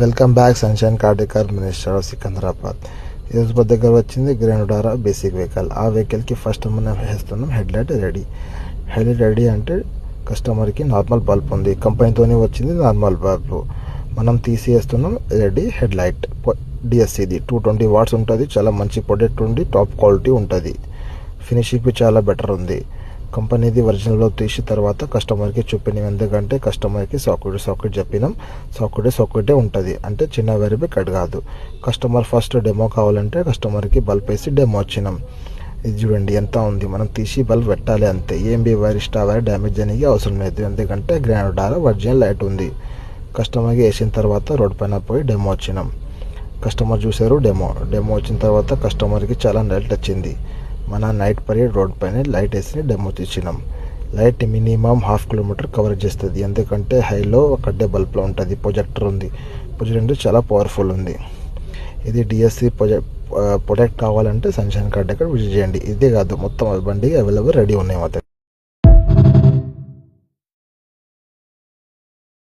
Welcome back sunshine car decor minister of Secunderabad. ఈరోజు మన దగ్గర వచ్చింది గ్రాండారా బేసిక్ వెహికల్. ఆ వెహికల్కి ఫస్ట్ మనం వేస్తున్నాం హెడ్లైట్ రెడీ. హెడ్లైట్ రెడీ అంటే కస్టమర్కి నార్మల్ బల్బ్ ఉంది, కంపెనీతోనే వచ్చింది నార్మల్ బల్బ్. మనం తీసేస్తున్నాం రెడీ హెడ్లైట్. డిఎస్సిది 220 వాట్స్ ఉంటుంది. చాలా మంచి ప్రొడక్ట్ ఉంది, టాప్ క్వాలిటీ ఉంటుంది. ఫినిషింగ్ చాలా బెటర్ ఉంది. కంపెనీది ఒరిజినల్లో తీసి తర్వాత కస్టమర్కి చూపినాం. ఎందుకంటే కస్టమర్కి సాకెట్ చెప్పినాం. సాకెటే ఉంటుంది, అంటే చిన్న వేరే కట్ కాదు. కస్టమర్ ఫస్ట్ డెమో కావాలంటే కస్టమర్కి బల్బ్ వేసి డెమో వచ్చినాం. ఇది చూడండి ఎంత ఉంది. మనం తీసి బల్బ్ పెట్టాలి అంతే. ఏం బి వైర్ వైర్ డ్యామేజ్ అనేది అవసరం లేదు, ఎందుకంటే గ్రాండారా ఒరిజినల్ లైట్ ఉంది. కస్టమర్కి వేసిన తర్వాత రోడ్ పైన పోయి డెమో వచ్చినాం. కస్టమర్ చూసారు డెమో వచ్చిన తర్వాత కస్టమర్కి చాలా లైట్ వచ్చింది. మన నైట్ పీరియడ్ రోడ్ పైన లైట్ వేసి డెమో తీసినాం. లైట్ మినిమం 1/2 కిలోమీటర్ కవర్ చేస్తుంది, ఎందుకంటే హైలో ఒకటే బల్బ్లో ఉంటుంది. ప్రొజెక్టర్ ఉంది. ప్రొజెక్టర్ చాలా పవర్ఫుల్ ఉంది. ఇది డిఎస్సి ప్రొడక్ట్ కావాలంటే సన్షైన్ కార్ డెకర్ విజిట్ చేయండి. ఇదే కాదు, మొత్తం బండి అవైలబుల్ రెడీ ఉన్నాయి.